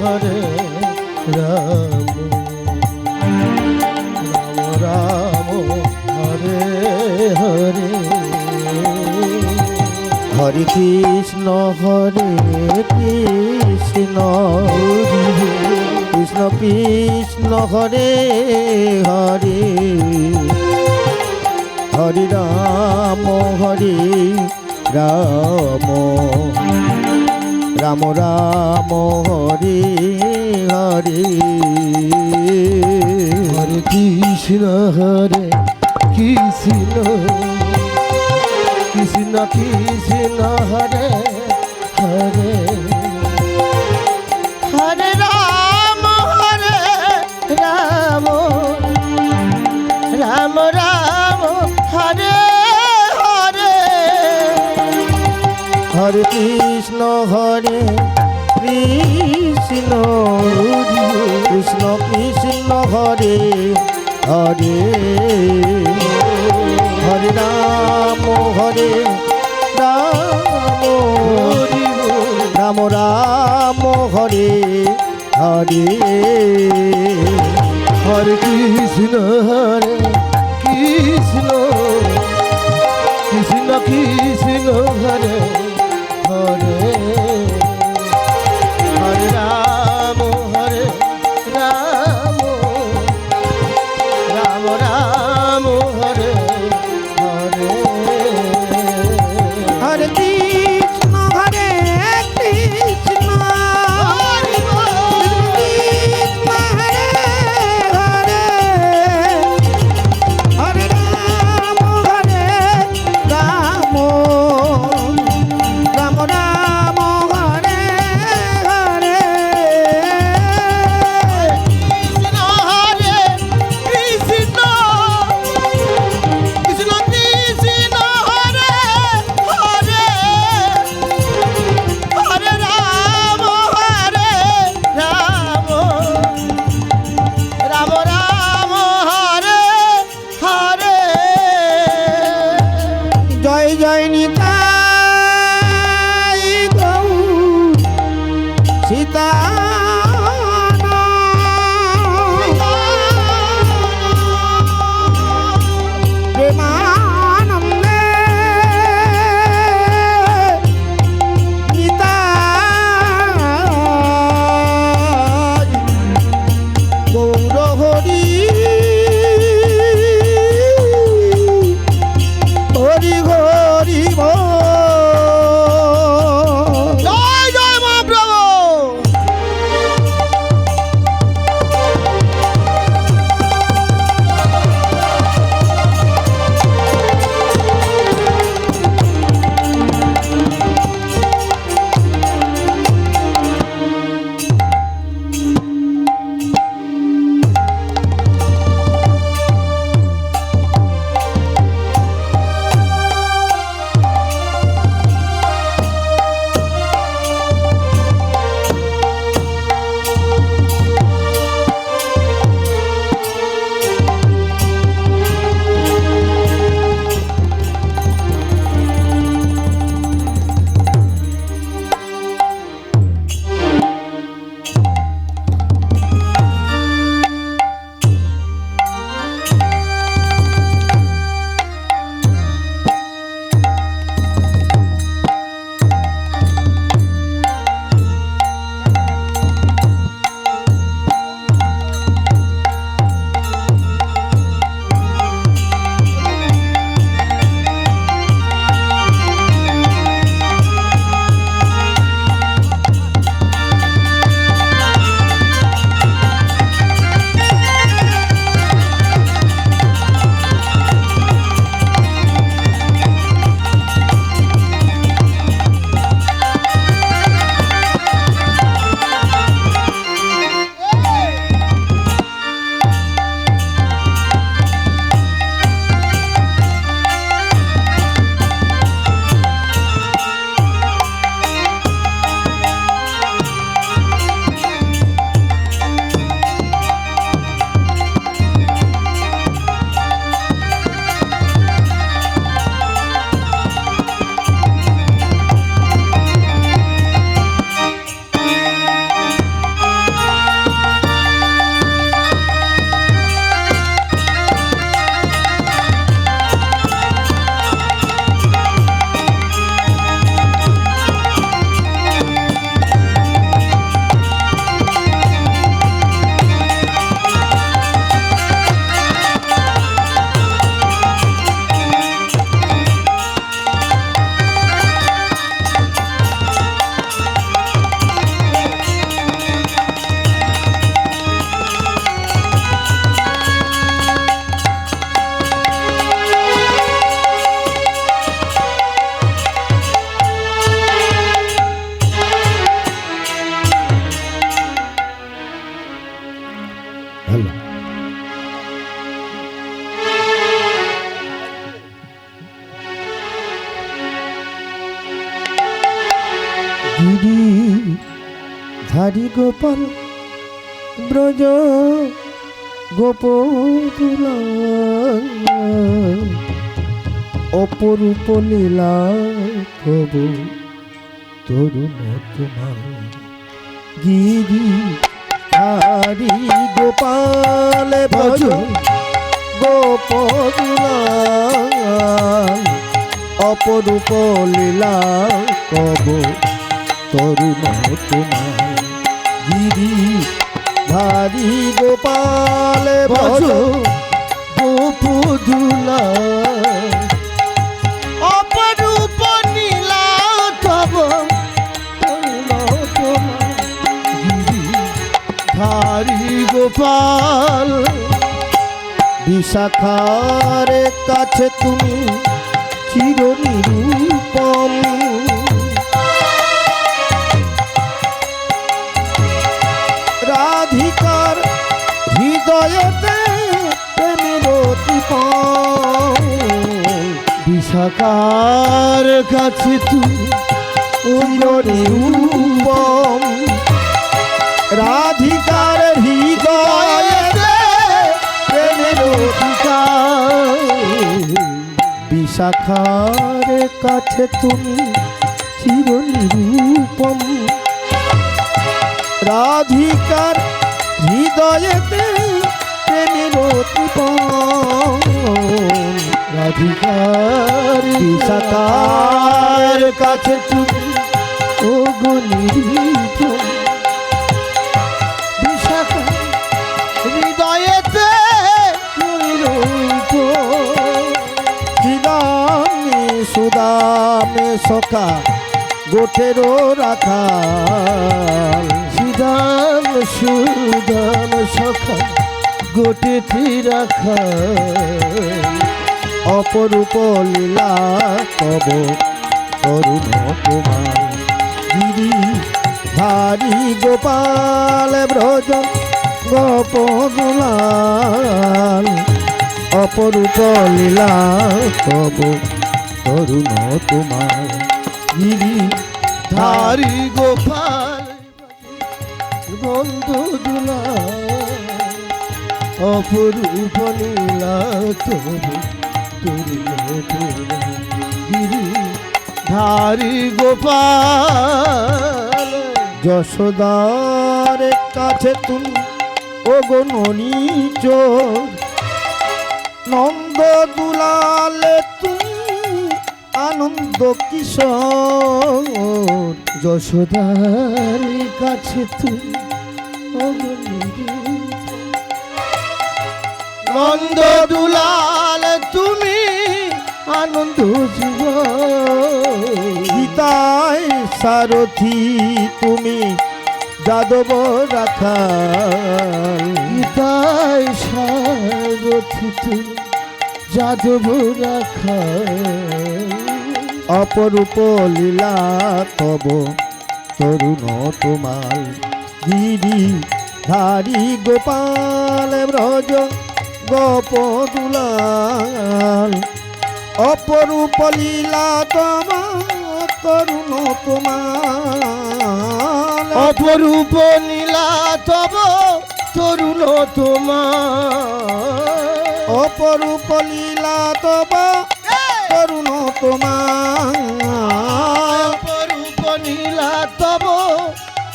হরে রাম রাম রাম হরে হরে হরে কৃষ্ণ কৃষ্ণ কৃষ্ণ হরে হরে হরে রাম রাম রাম হরে হরে হরে কৃষ্ণ কৃষ্ণ কৃষ্ণ হরে হরে হরে রাম রাম রাম রাম হরে হরে হরে কৃষ্ণ কৃষ্ণ কৃষ্ণ হরে হরে হরে রাম রাম রাম হরে হরে হরে কৃষ্ণ কৃষ্ণ কৃষ্ণ হরে হরে হরে রাম রাম রাম হরে হরে হরে কৃষ্ণ কৃষ্ণ হরে রাম রাম হরে হরে কৃষ্ণ কৃষ্ণ কৃষ্ণ হরে হরে হরে রাম রাম রাম হরে হরে জয় জয় নিতাই গৌর সীতা প্রেমানন্দে নিতাই গৌর হরি হরি হরি জয় জয় মহাপ্রভু গোপাল ব্রজ গোপদুলা অপরূপ লীলা কবু তরুণ তোমার গিরি হারি গোপাল ভজ গোপদুলা অপরূপ লীলা কবু তরুণ তোমার গিরি ধারি গোপাল ভজ গোপদুলা অপরূপ নীলা তব তরুণ তোমার গিরি ধারি গোপাল বিশাখার কাছে তুমি চির নিরূপম রাধিকার হৃদয়তে প্রেমের দীপম বিশাখার কাছে তুমি চির নিরূপম রাধিকার হৃদয়তে প্রেমের বিশাখার কাছে তুমি চির নিরূপম রাধিকার হৃদয়েতে প্রেমের দীপম রাধিকার বিশাখার কাছে তুমি ও গো নিরূপম বিশাখা হৃদয়েতে শ্রীদামে সুদামে সখা গোঠেরও রাখাল শ্রীদাম সুদাম সখা গোটেতে রাখাল অপরূপ লীলা কব তরুণ তোমার গিরি ধারি গোপাল ব্রজ গোপদুলাল অপরূপ লীলা কব তরুণ তোমার গিরি ধারি গোপাল বন্ধু দুলাল অপরূপ লীলা তব তরুণ তোমার গিরি ধারি গোপাল যশোদার কাছে তুমি ও গো ননীচ নন্দ দুলালে তুমি আনন্দ কিশোর যশোদার কাছে তুমি ও গো নন্দ দুলালে তুমি আনন্দ জীব গীতায় সারথি তুমি যাদব রাখাল গীতায় সারথি তুমি যাদব রাখাল অপরূপ লীলা তব তরুণ তোমার গিরি ধারি গোপাল ব্রজ গোপদুলাল অপরূপ লীলা তোমার তরুণ তোমার অপরূপ নীলা তব তরুণ তোমার অপরূপ লীলা তব তরুণ তোমার অপরূপ নীলা তব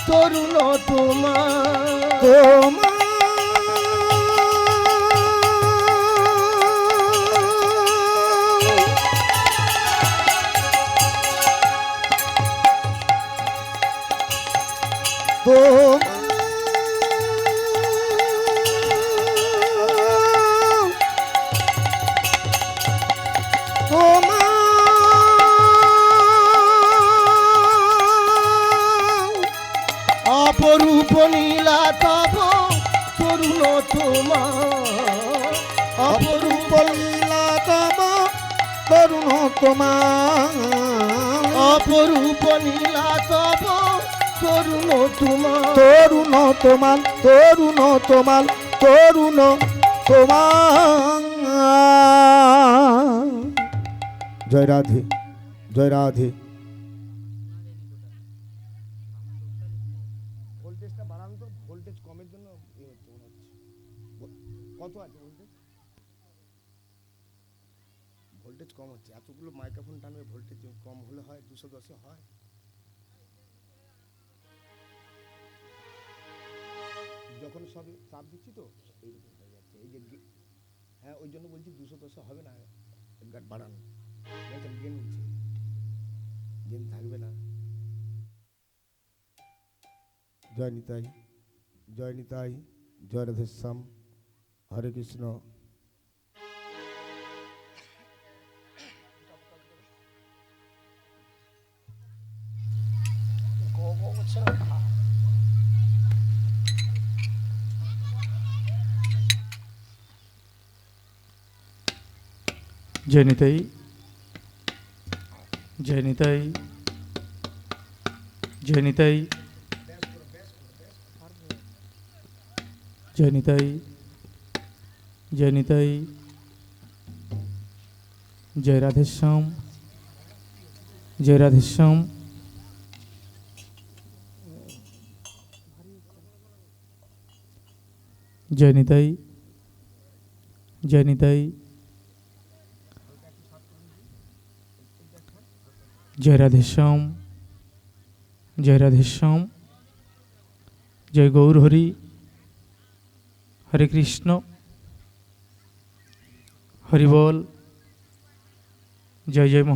তরুণ তোমার অপরূপ নীলা তব তরুণ তোমার অপরূপ লীলা তব তরুণ তোমার অপরূপ নীলা তব তরুণ তোমার তরুণ তোমার তরুণ তোমার তরুণ তোমার জয় রাধে জয় রাধে। তো ভোল্টেজ কমের জন্য ইয়ে হচ্ছে মনে হচ্ছে। কত আছে ভোল্টেজ? ভোল্টেজ কম হচ্ছে, এতগুলো মাইক্রোফোন টানবে, ভোল্টেজ কম হলে হয় 210-এ হয়? যখন সব চাপ দিচ্ছি তো এইরকম হয়ে যাচ্ছে। এই যে হ্যাঁ, ওই জন্য বলছি 210-এ হবে না, গাট বাড়ানো, গেন উঠছে, গেন থাকবে না। জয় নিতাই, জয় নিতাই, জয় রাধেশ্যাম, হরে কৃষ্ণ। জয় নিতাই, জয় নিতাই, জয় নিতাই, জয় নিতাই, জয় নিতাই, জয় রাধেশ্যাম, জয় রাধেশ্যাম, জয় নিতাই, জয় নিতাই, জয় রাধেশ্যাম, জয় রাধেশ্যাম, জয় গৌর হরি, হরে কৃষ্ণ, হরি বল, জয় জয় মহা।